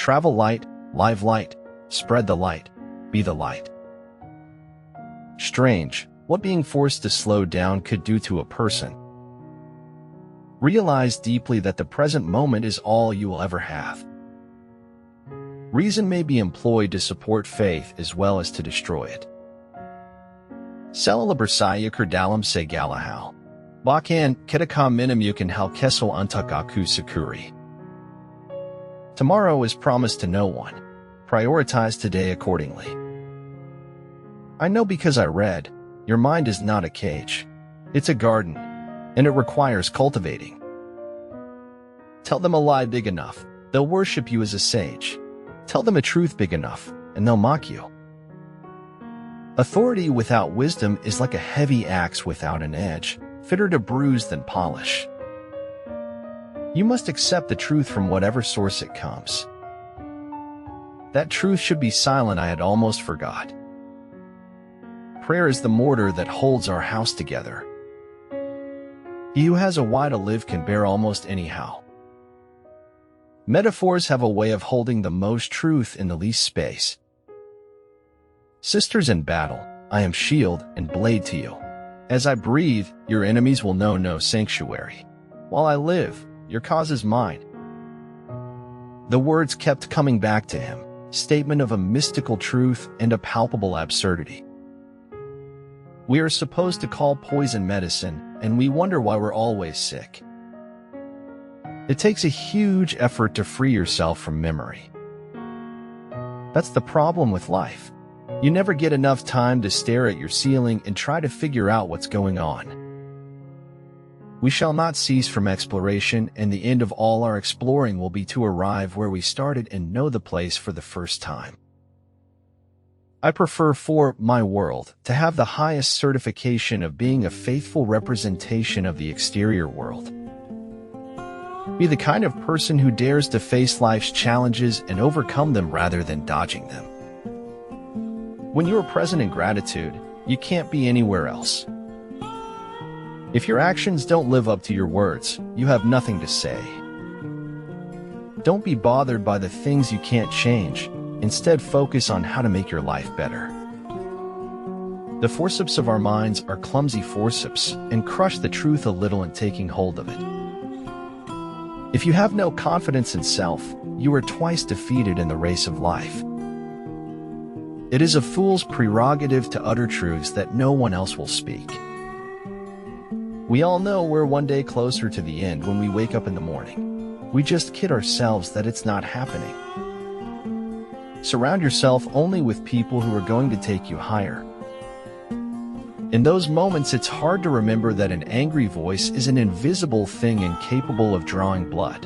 Travel light, live light, spread the light, be the light. Strange, what being forced to slow down could do to a person. Realize deeply that the present moment is all you will ever have. Reason may be employed to support faith as well as to destroy it. Sela bersaya ke dalam segala hal. Bahkan ketika menemukan hal kesal untuk aku syukuri. Tomorrow is promised to no one. Prioritize today accordingly. I know because I read, your mind is not a cage. It's a garden, and it requires cultivating. Tell them a lie big enough, they'll worship you as a sage. Tell them a truth big enough, and they'll mock you. Authority without wisdom is like a heavy axe without an edge, fitter to bruise than polish. You must accept the truth from whatever source it comes. That truth should be silent, I had almost forgot. Prayer is the mortar that holds our house together. He who has a why to live can bear almost anyhow. Metaphors have a way of holding the most truth in the least space. Sisters in battle, I am shield and blade to you. As I breathe, your enemies will know no sanctuary. While I live, your cause is mine. The words kept coming back to him, statement of a mystical truth and a palpable absurdity. We are supposed to call poison medicine, and we wonder why we're always sick. It takes a huge effort to free yourself from memory. That's the problem with life. You never get enough time to stare at your ceiling and try to figure out what's going on. We shall not cease from exploration, and the end of all our exploring will be to arrive where we started and know the place for the first time. I prefer for my world to have the highest certification of being a faithful representation of the exterior world. Be the kind of person who dares to face life's challenges and overcome them rather than dodging them. When you are present in gratitude, you can't be anywhere else. If your actions don't live up to your words, you have nothing to say. Don't be bothered by the things you can't change. Instead, focus on how to make your life better. The forceps of our minds are clumsy forceps and crush the truth a little in taking hold of it. If you have no confidence in self, you are twice defeated in the race of life. It is a fool's prerogative to utter truths that no one else will speak. We all know we're one day closer to the end when we wake up in the morning. We just kid ourselves that it's not happening. Surround yourself only with people who are going to take you higher. In those moments, it's hard to remember that an angry voice is an invisible thing incapable of drawing blood.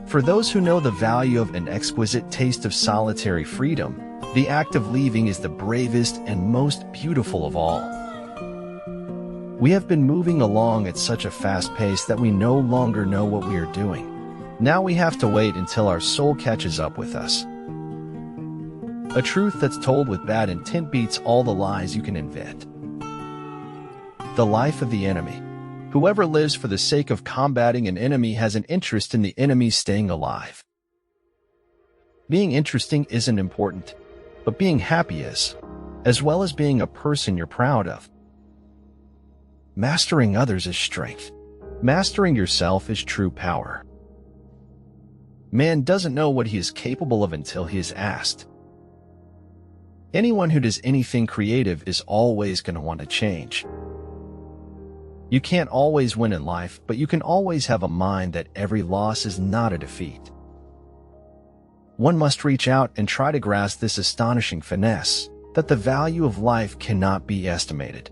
For those who know the value of an exquisite taste of solitary freedom, the act of leaving is the bravest and most beautiful of all. We have been moving along at such a fast pace that we no longer know what we are doing. Now we have to wait until our soul catches up with us. A truth that's told with bad intent beats all the lies you can invent. The life of the enemy. Whoever lives for the sake of combating an enemy has an interest in the enemy staying alive. Being interesting isn't important, but being happy is, as well as being a person you're proud of. Mastering others is strength. Mastering yourself is true power. Man doesn't know what he is capable of until he is asked. Anyone who does anything creative is always going to want to change. You can't always win in life, but you can always have a mind that every loss is not a defeat. One must reach out and try to grasp this astonishing finesse, that the value of life cannot be estimated.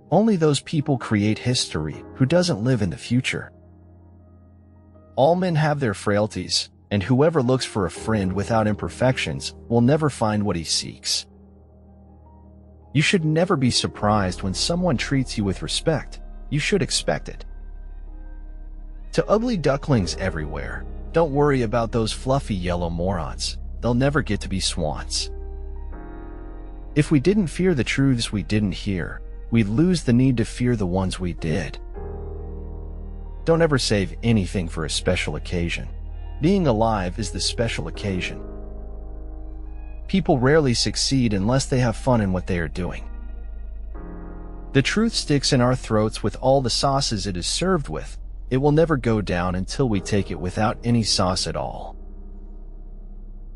Only those people create history who doesn't live in the future. All men have their frailties, and whoever looks for a friend without imperfections will never find what he seeks. You should never be surprised when someone treats you with respect. You should expect it. To ugly ducklings everywhere, don't worry about those fluffy yellow morons. They'll never get to be swans. If we didn't fear the truths we didn't hear, we'd lose the need to fear the ones we did. Don't ever save anything for a special occasion. Being alive is the special occasion. People rarely succeed unless they have fun in what they are doing. The truth sticks in our throats with all the sauces it is served with. It will never go down until we take it without any sauce at all.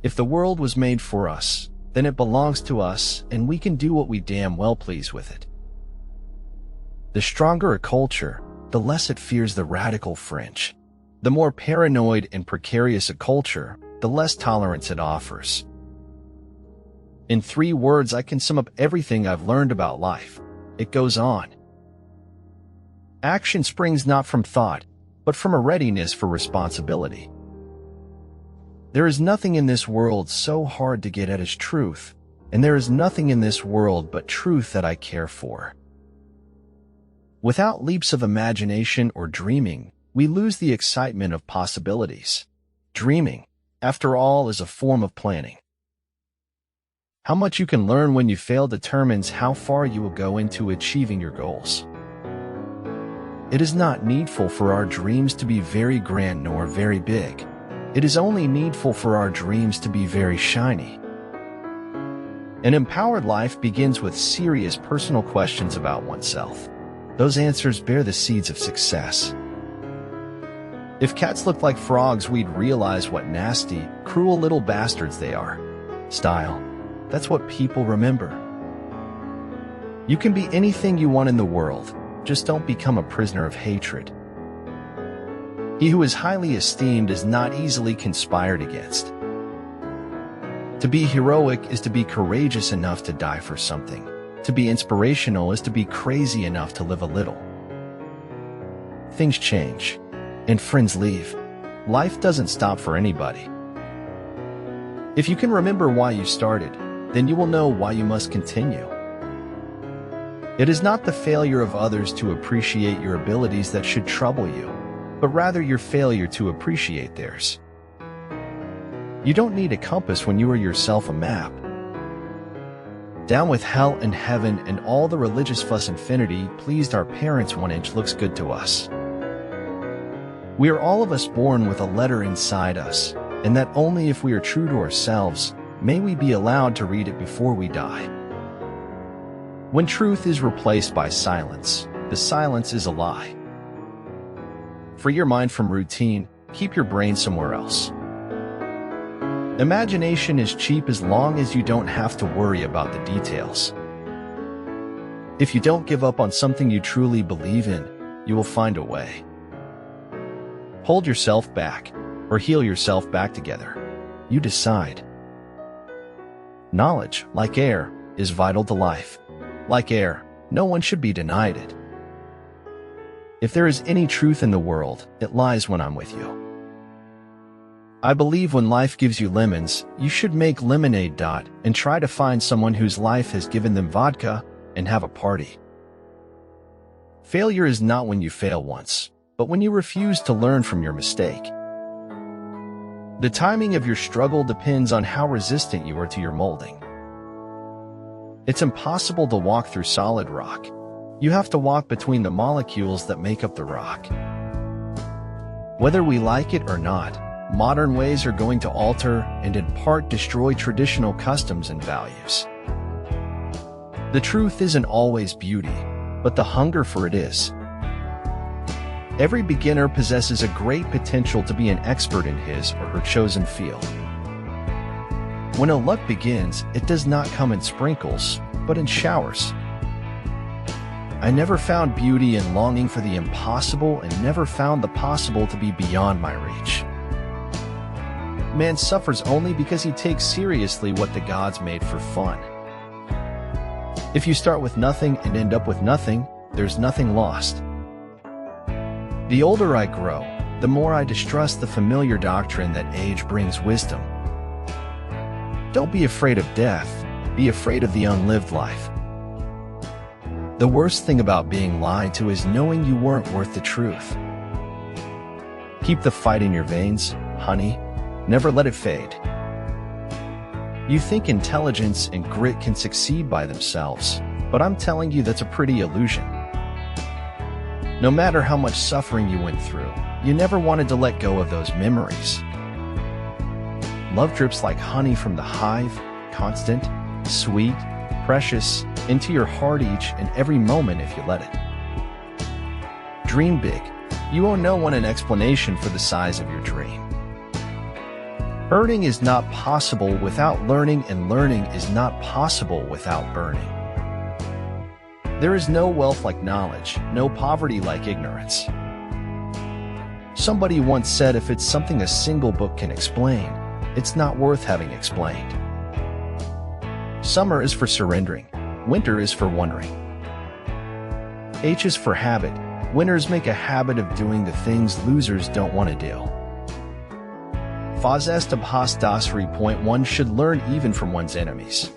If the world was made for us, then it belongs to us, and we can do what we damn well please with it. The stronger a culture, the less it fears the radical fringe. The more paranoid and precarious a culture, the less tolerance it offers. In 3 words, I can sum up everything I've learned about life. It goes on. Action springs not from thought, but from a readiness for responsibility. There is nothing in this world so hard to get at as truth, and there is nothing in this world but truth that I care for. Without leaps of imagination or dreaming, we lose the excitement of possibilities. Dreaming, after all, is a form of planning. How much you can learn when you fail determines how far you will go into achieving your goals. It is not needful for our dreams to be very grand nor very big. It is only needful for our dreams to be very shiny. An empowered life begins with serious personal questions about oneself. Those answers bear the seeds of success. If cats looked like frogs, we'd realize what nasty, cruel little bastards they are. Style. That's what people remember. You can be anything you want in the world, just don't become a prisoner of hatred. He who is highly esteemed is not easily conspired against. To be heroic is to be courageous enough to die for something. To be inspirational is to be crazy enough to live a little. Things change, and friends leave. Life doesn't stop for anybody. If you can remember why you started, then you will know why you must continue. It is not the failure of others to appreciate your abilities that should trouble you, but rather your failure to appreciate theirs. You don't need a compass when you are yourself a map. Down with hell and heaven and all the religious fuss. Infinity pleased our parents, 1 inch looks good to us. We are all of us born with a letter inside us, and that only if we are true to ourselves may we be allowed to read it before we die. When truth is replaced by silence, the silence is a lie. Free your mind from routine, keep your brain somewhere else. Imagination is cheap as long as you don't have to worry about the details. If you don't give up on something you truly believe in, you will find a way. Hold yourself back, or heal yourself back together. You decide. Knowledge, like air, is vital to life. Like air, no one should be denied it. If there is any truth in the world, it lies when I'm with you. I believe when life gives you lemons, you should make lemonade. And try to find someone whose life has given them vodka and have a party. Failure is not when you fail once, but when you refuse to learn from your mistake. The timing of your struggle depends on how resistant you are to your molding. It's impossible to walk through solid rock. You have to walk between the molecules that make up the rock. Whether we like it or not, modern ways are going to alter and in part destroy traditional customs and values. The truth isn't always beauty, but the hunger for it is. Every beginner possesses a great potential to be an expert in his or her chosen field. When a luck begins, it does not come in sprinkles, but in showers. I never found beauty in longing for the impossible and never found the possible to be beyond my reach. Man suffers only because he takes seriously what the gods made for fun. If you start with nothing and end up with nothing, there's nothing lost. The older I grow, the more I distrust the familiar doctrine that age brings wisdom. Don't be afraid of death, be afraid of the unlived life. The worst thing about being lied to is knowing you weren't worth the truth. Keep the fight in your veins, honey. Never let it fade. You think intelligence and grit can succeed by themselves, but I'm telling you that's a pretty illusion. No matter how much suffering you went through, you never wanted to let go of those memories. Love drips like honey from the hive, constant, sweet, precious, into your heart each and every moment if you let it. Dream big. You owe no one an explanation for the size of your dream. Earning is not possible without learning, and learning is not possible without burning. There is no wealth like knowledge, no poverty like ignorance. Somebody once said if it's something a single book can explain, it's not worth having explained. Summer is for surrendering, winter is for wondering. H is for habit. Winners make a habit of doing the things losers don't want to do. Faz esta Bhas Das 3.1 should learn even from one's enemies.